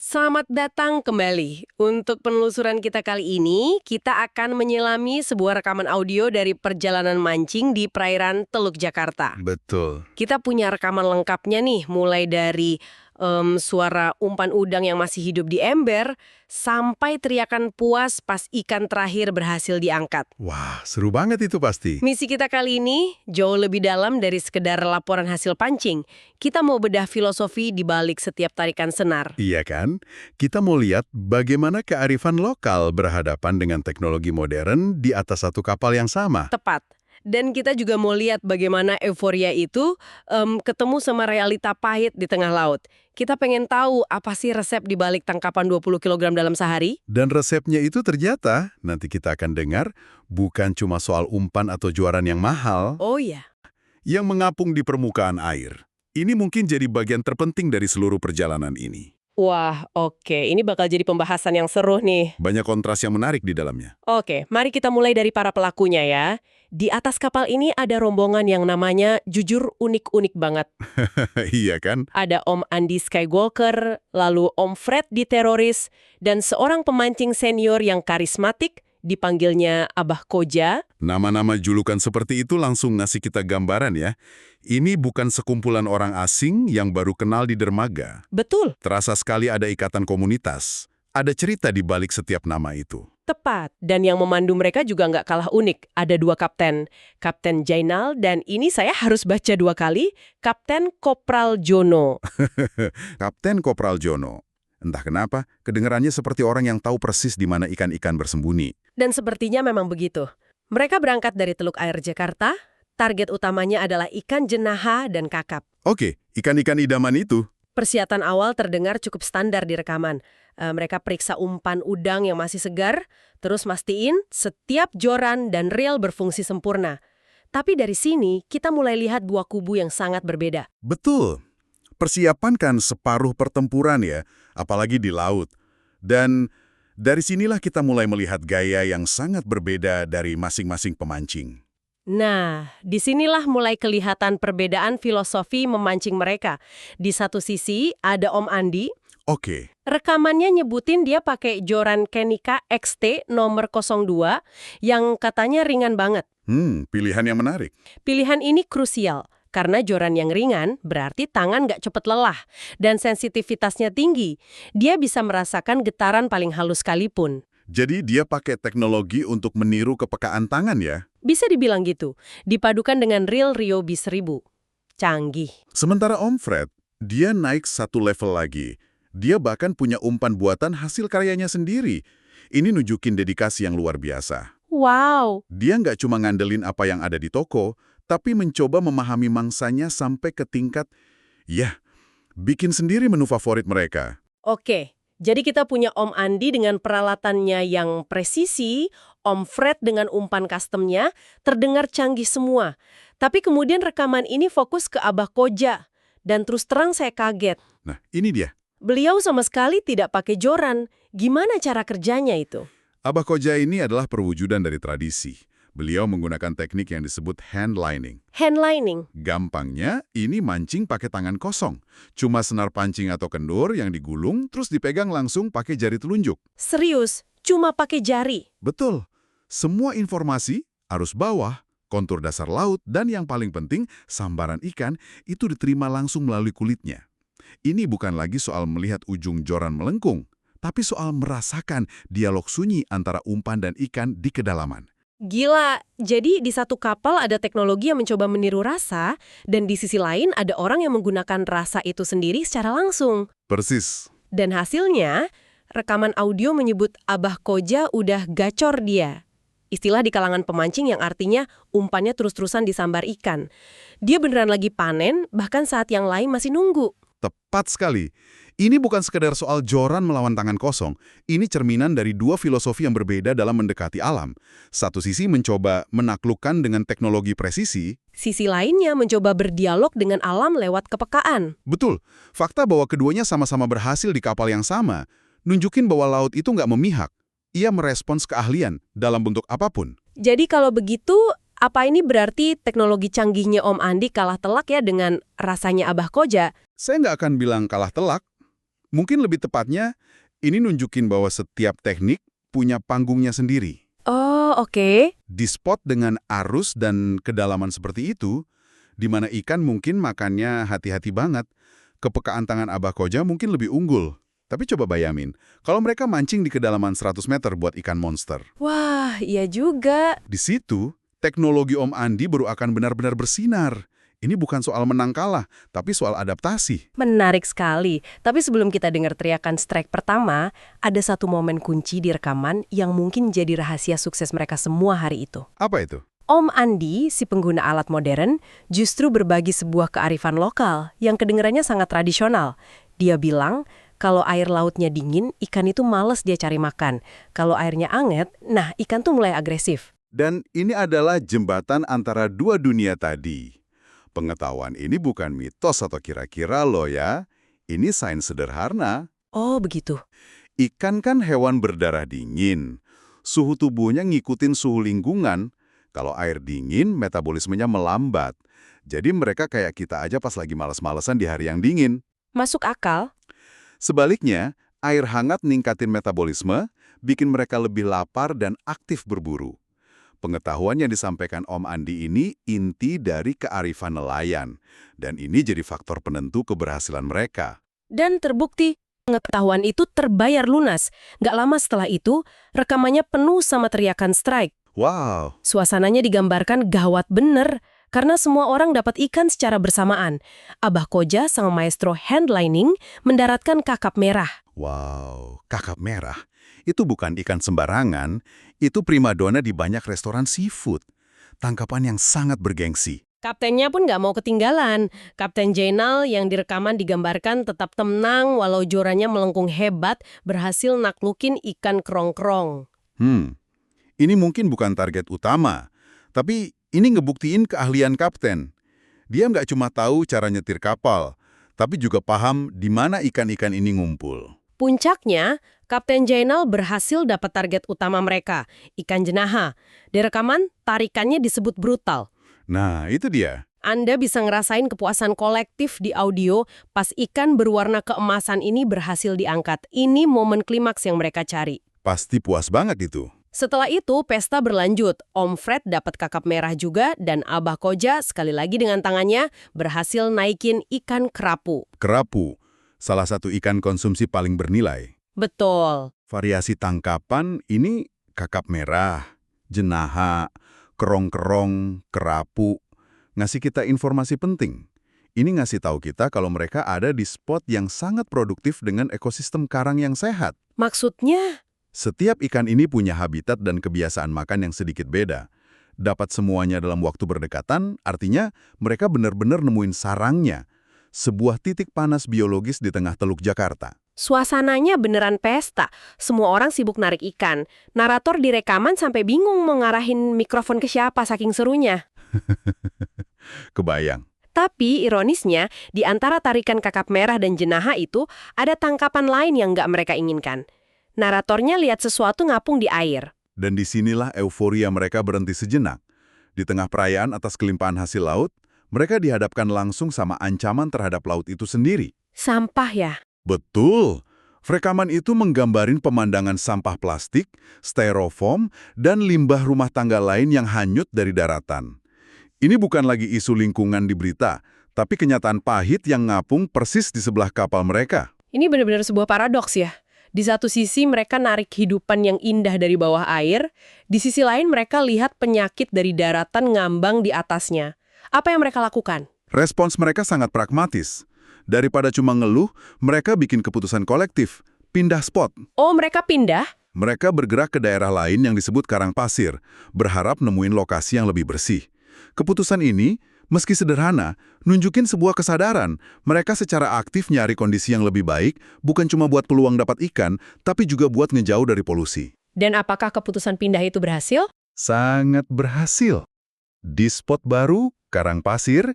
Selamat datang kembali. Untuk penelusuran kita kali ini, kita akan menyelami sebuah rekaman audio dari perjalanan mancing di perairan Teluk Jakarta. Betul. Kita punya rekaman lengkapnya nih, mulai dari suara umpan udang yang masih hidup di ember, sampai teriakan puas pas ikan terakhir berhasil diangkat. Wah, seru banget itu pasti. Misi kita kali ini jauh lebih dalam dari sekedar laporan hasil pancing. Kita mau bedah filosofi di balik setiap tarikan senar. Iya kan? Kita mau lihat bagaimana kearifan lokal berhadapan dengan teknologi modern di atas satu kapal yang sama. Tepat. Dan kita juga mau lihat bagaimana euforia itu ketemu sama realita pahit di tengah laut. Kita pengen tahu apa sih resep di balik tangkapan 20 kg dalam sehari? Dan resepnya itu ternyata, nanti kita akan dengar, bukan cuma soal umpan atau juaran yang mahal, Oh iya. yang mengapung di permukaan air. Ini mungkin jadi bagian terpenting dari seluruh perjalanan ini. Wah, oke. Ini bakal jadi pembahasan yang seru nih. Banyak kontras yang menarik di dalamnya. Oke, mari kita mulai dari para pelakunya ya. Di atas kapal ini ada rombongan yang namanya jujur unik-unik banget. Iya kan? Ada Om Andi Skywalker, lalu Om Fred di Teroris, dan seorang pemancing senior yang karismatik, dipanggilnya Abah Koja. Nama-nama julukan seperti itu langsung ngasih kita gambaran ya. Ini bukan sekumpulan orang asing yang baru kenal di dermaga. Betul, Terasa sekali ada ikatan komunitas. Ada cerita di balik setiap nama itu. tepat. Dan yang memandu mereka juga nggak kalah unik. Ada dua kapten, Kapten Jainal, dan ini saya harus baca dua kali, Kapten Kopral Jono. Kapten Kopral Jono. Entah kenapa, kedengarannya seperti orang yang tahu persis di mana ikan-ikan bersembunyi. Dan sepertinya memang begitu. Mereka berangkat dari Teluk Air Jakarta, target utamanya adalah ikan jenaha dan kakap. Oke, ikan-ikan idaman itu. Persiapan awal terdengar cukup standar di rekaman. Mereka periksa umpan udang yang masih segar, terus mastiin setiap joran dan reel berfungsi sempurna. Tapi dari sini, kita mulai lihat dua kubu yang sangat berbeda. Betul. Persiapan kan separuh pertempuran ya, apalagi di laut. Dan dari sinilah kita mulai melihat gaya yang sangat berbeda dari masing-masing pemancing. Nah, disinilah mulai kelihatan perbedaan filosofi memancing mereka. Di satu sisi, ada Om Andi. Oke, Rekamannya nyebutin dia pakai joran Kenika XT nomor 02 yang katanya ringan banget. pilihan yang menarik. Pilihan ini krusial, karena joran yang ringan berarti tangan nggak cepet lelah dan sensitivitasnya tinggi. Dia bisa merasakan getaran paling halus sekalipun. Jadi dia pakai teknologi untuk meniru kepekaan tangan ya? Bisa dibilang gitu, dipadukan dengan reel Ryobi 1000. Canggih. Sementara Om Fred, dia naik satu level lagi. Dia bahkan punya umpan buatan hasil karyanya sendiri. Ini nunjukin dedikasi yang luar biasa. Wow. Dia nggak cuma ngandelin apa yang ada di toko, tapi mencoba memahami mangsanya sampai ke tingkat, bikin sendiri menu favorit mereka. Oke, jadi kita punya Om Andi dengan peralatannya yang presisi, Om Fred dengan umpan customnya, terdengar canggih semua. Tapi kemudian rekaman ini fokus ke Abah Koja, dan terus terang saya kaget. Nah, ini dia. Beliau sama sekali tidak pakai joran. Gimana cara kerjanya itu? Abah Koja ini adalah perwujudan dari tradisi. Beliau menggunakan teknik yang disebut hand lining. Handlining. Gampangnya, ini mancing pakai tangan kosong. Cuma senar pancing atau kendur yang digulung, terus dipegang langsung pakai jari telunjuk. Serius, cuma pakai jari. Betul. Semua informasi, arus bawah, kontur dasar laut, dan yang paling penting, sambaran ikan, itu diterima langsung melalui kulitnya. Ini bukan lagi soal melihat ujung joran melengkung, tapi soal merasakan dialog sunyi antara umpan dan ikan di kedalaman. Gila, jadi di satu kapal ada teknologi yang mencoba meniru rasa, dan di sisi lain ada orang yang menggunakan rasa itu sendiri secara langsung. Persis. Dan hasilnya, rekaman audio menyebut Abah Koja udah gacor dia. Istilah di kalangan pemancing yang artinya umpannya terus-terusan disambar ikan. Dia beneran lagi panen, bahkan saat yang lain masih nunggu. Tepat sekali. Ini bukan sekedar soal joran melawan tangan kosong. Ini cerminan dari dua filosofi yang berbeda dalam mendekati alam. Satu sisi mencoba menaklukkan dengan teknologi presisi. Sisi lainnya mencoba berdialog dengan alam lewat kepekaan. Betul, fakta bahwa keduanya sama-sama berhasil di kapal yang sama, nunjukin bahwa laut itu nggak memihak. Ia merespons keahlian dalam bentuk apapun. Jadi kalau begitu, apa ini berarti teknologi canggihnya Om Andi kalah telak ya dengan rasanya Abah Koja? Saya nggak akan bilang kalah telak. Mungkin lebih tepatnya, ini nunjukin bahwa setiap teknik punya panggungnya sendiri. Oh, oke. Di spot dengan arus dan kedalaman seperti itu, di mana ikan mungkin makannya hati-hati banget, kepekaan tangan Abah Koja mungkin lebih unggul. Tapi coba bayangin, kalau mereka mancing di kedalaman 100 meter buat ikan monster. Wah, iya juga. Di situ, teknologi Om Andi baru akan benar-benar bersinar. Ini bukan soal menang kalah, tapi soal adaptasi. Menarik sekali. Tapi sebelum kita dengar teriakan strike pertama, ada satu momen kunci di rekaman yang mungkin jadi rahasia sukses mereka semua hari itu. Apa itu? Om Andi, si pengguna alat modern, justru berbagi sebuah kearifan lokal yang kedengarannya sangat tradisional. Dia bilang, kalau air lautnya dingin, ikan itu males dia cari makan. Kalau airnya anget, nah ikan tuh mulai agresif. Dan ini adalah jembatan antara dua dunia tadi. Pengetahuan ini bukan mitos atau kira-kira loh ya. Ini sains sederhana. Oh, begitu. Ikan kan hewan berdarah dingin. Suhu tubuhnya ngikutin suhu lingkungan. Kalau air dingin, metabolismenya melambat. Jadi mereka kayak kita aja pas lagi males-malesan di hari yang dingin. Masuk akal? Sebaliknya, air hangat ningkatin metabolisme, bikin mereka lebih lapar dan aktif berburu. Pengetahuan yang disampaikan Om Andi ini inti dari kearifan nelayan. Dan ini jadi faktor penentu keberhasilan mereka. Dan terbukti, pengetahuan itu terbayar lunas. Nggak lama setelah itu, rekamannya penuh sama teriakan strike. Wow, Suasananya digambarkan gawat bener, karena semua orang dapat ikan secara bersamaan. Abah Koja sang maestro handlining mendaratkan kakap merah. wow, kakap merah. Itu bukan ikan sembarangan, itu primadona di banyak restoran seafood. Tangkapan yang sangat bergengsi. Kaptennya pun nggak mau ketinggalan. Kapten Jainal yang direkaman digambarkan tetap tenang walau joranya melengkung hebat, berhasil naklukin ikan kerong-kerong. Ini mungkin bukan target utama, tapi ini ngebuktiin keahlian kapten. Dia nggak cuma tahu cara nyetir kapal, tapi juga paham di mana ikan-ikan ini ngumpul. Puncaknya, Kapten Jainal berhasil dapat target utama mereka, ikan jenaha. Di rekaman, tarikannya disebut brutal. Nah, itu dia. Anda bisa ngerasain kepuasan kolektif di audio pas ikan berwarna keemasan ini berhasil diangkat. Ini momen klimaks yang mereka cari. Pasti puas banget itu. Setelah itu, pesta berlanjut. Om Fred dapat kakap merah juga dan Abah Koja sekali lagi dengan tangannya berhasil naikin ikan kerapu. Kerapu, salah satu ikan konsumsi paling bernilai. Betul. Variasi tangkapan ini kakap merah, jenaha, kerong-kerong, kerapu. Ngasih kita informasi penting. Ini ngasih tahu kita kalau mereka ada di spot yang sangat produktif dengan ekosistem karang yang sehat. Maksudnya? Setiap ikan ini punya habitat dan kebiasaan makan yang sedikit beda. Dapat semuanya dalam waktu berdekatan, artinya mereka benar-benar nemuin sarangnya. Sebuah titik panas biologis di tengah Teluk Jakarta. Suasananya beneran pesta. Semua orang sibuk narik ikan. Narator di rekaman sampai bingung mau ngarahin mikrofon ke siapa saking serunya. Kebayang. Tapi ironisnya, di antara tarikan kakap merah dan jenaha itu, ada tangkapan lain yang nggak mereka inginkan. Naratornya lihat sesuatu ngapung di air. Dan disinilah euforia mereka berhenti sejenak. Di tengah perayaan atas kelimpahan hasil laut, mereka dihadapkan langsung sama ancaman terhadap laut itu sendiri. Sampah ya? Betul. Rekaman itu menggambarin pemandangan sampah plastik, styrofoam, dan limbah rumah tangga lain yang hanyut dari daratan. Ini bukan lagi isu lingkungan di berita, tapi kenyataan pahit yang ngapung persis di sebelah kapal mereka. Ini benar-benar sebuah paradoks ya. Di satu sisi mereka narik kehidupan yang indah dari bawah air, di sisi lain mereka lihat penyakit dari daratan ngambang di atasnya. Apa yang mereka lakukan? Respons mereka sangat pragmatis. Daripada cuma ngeluh, mereka bikin keputusan kolektif, pindah spot. Oh, mereka pindah? Mereka bergerak ke daerah lain yang disebut Karang Pasir, berharap nemuin lokasi yang lebih bersih. Keputusan ini, meski sederhana, nunjukin sebuah kesadaran. Mereka secara aktif nyari kondisi yang lebih baik, bukan cuma buat peluang dapat ikan, tapi juga buat ngejauh dari polusi. Dan apakah keputusan pindah itu berhasil? Sangat berhasil. Di spot baru, Karang Pasir,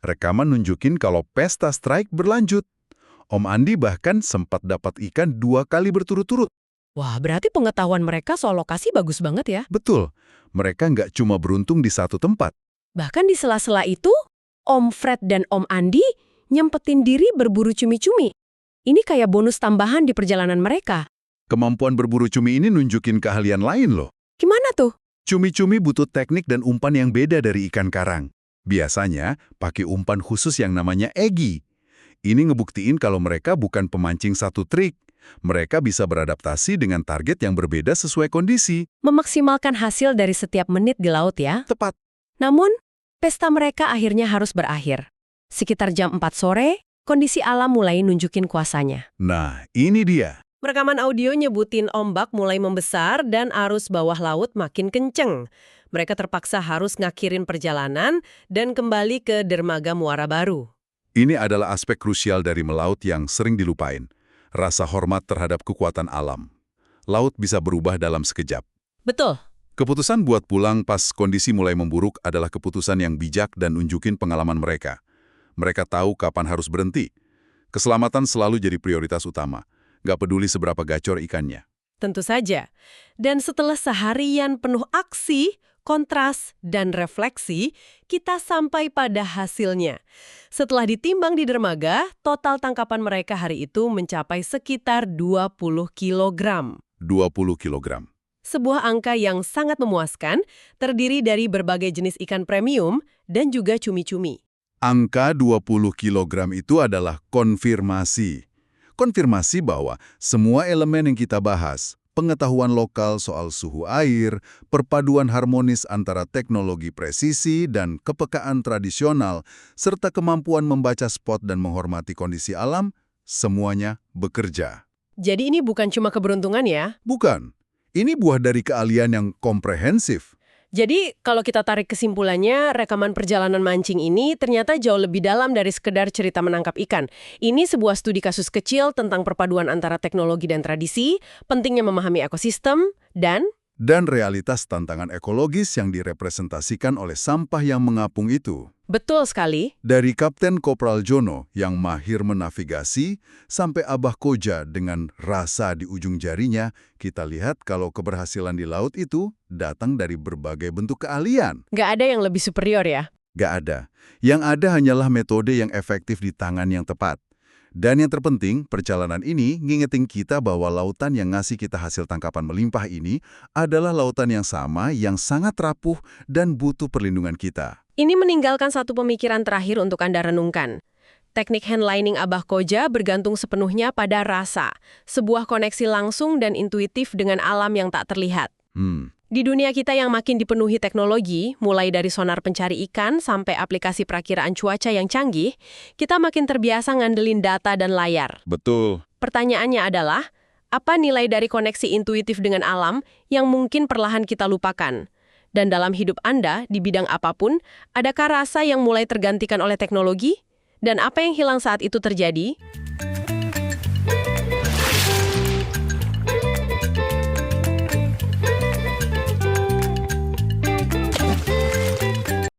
rekaman nunjukin kalau pesta strike berlanjut. Om Andi bahkan sempat dapat ikan 2 kali berturut-turut. Wah, berarti pengetahuan mereka soal lokasi bagus banget ya. Betul, mereka nggak cuma beruntung di satu tempat. Bahkan di sela-sela itu, Om Fred dan Om Andi nyempetin diri berburu cumi-cumi. Ini kayak bonus tambahan di perjalanan mereka. Kemampuan berburu cumi ini nunjukin keahlian lain loh. Gimana tuh? Cumi-cumi butuh teknik dan umpan yang beda dari ikan karang. Biasanya pakai umpan khusus yang namanya egi. Ini ngebuktiin kalau mereka bukan pemancing satu trik. Mereka bisa beradaptasi dengan target yang berbeda sesuai kondisi. Memaksimalkan hasil dari setiap menit di laut ya. Tepat. Namun, pesta mereka akhirnya harus berakhir. Sekitar jam 4 sore, kondisi alam mulai nunjukin kuasanya. Nah, ini dia. Rekaman audio nyebutin ombak mulai membesar dan arus bawah laut makin kenceng. Mereka terpaksa harus ngakhirin perjalanan dan kembali ke dermaga Muara Baru. Ini adalah aspek krusial dari melaut yang sering dilupain. Rasa hormat terhadap kekuatan alam. Laut bisa berubah dalam sekejap. Betul. Keputusan buat pulang pas kondisi mulai memburuk adalah keputusan yang bijak dan nunjukin pengalaman mereka. Mereka tahu kapan harus berhenti. Keselamatan selalu jadi prioritas utama. Nggak peduli seberapa gacor ikannya. Tentu saja. Dan setelah seharian penuh aksi, kontras, dan refleksi, kita sampai pada hasilnya. Setelah ditimbang di dermaga, total tangkapan mereka hari itu mencapai sekitar 20 kilogram. 20 kilogram. Sebuah angka yang sangat memuaskan, terdiri dari berbagai jenis ikan premium dan juga cumi-cumi. Angka 20 kilogram itu adalah konfirmasi. Konfirmasi bahwa semua elemen yang kita bahas, pengetahuan lokal soal suhu air, perpaduan harmonis antara teknologi presisi dan kepekaan tradisional, serta kemampuan membaca spot dan menghormati kondisi alam, semuanya bekerja. Jadi ini bukan cuma keberuntungan ya? Bukan. Ini buah dari keahlian yang komprehensif. Jadi, kalau kita tarik kesimpulannya, rekaman perjalanan mancing ini ternyata jauh lebih dalam dari sekedar cerita menangkap ikan. Ini sebuah studi kasus kecil tentang perpaduan antara teknologi dan tradisi, pentingnya memahami ekosistem, dan realitas tantangan ekologis yang direpresentasikan oleh sampah yang mengapung itu. betul sekali. Dari Kapten Kopral Jono yang mahir menavigasi, sampai Abah Koja dengan rasa di ujung jarinya, kita lihat kalau keberhasilan di laut itu datang dari berbagai bentuk keahlian. Nggak ada yang lebih superior ya? Gak ada. Yang ada hanyalah metode yang efektif di tangan yang tepat. Dan yang terpenting, perjalanan ini ngingetin kita bahwa lautan yang ngasih kita hasil tangkapan melimpah ini adalah lautan yang sama, yang sangat rapuh dan butuh perlindungan kita. Ini meninggalkan satu pemikiran terakhir untuk Anda renungkan. Teknik handlining Abah Koja bergantung sepenuhnya pada rasa, sebuah koneksi langsung dan intuitif dengan alam yang tak terlihat. Di dunia kita yang makin dipenuhi teknologi, mulai dari sonar pencari ikan sampai aplikasi perakiraan cuaca yang canggih, kita makin terbiasa ngandelin data dan layar. Betul. Pertanyaannya adalah, apa nilai dari koneksi intuitif dengan alam yang mungkin perlahan kita lupakan? Dan dalam hidup Anda, di bidang apapun, adakah rasa yang mulai tergantikan oleh teknologi? Dan apa yang hilang saat itu terjadi?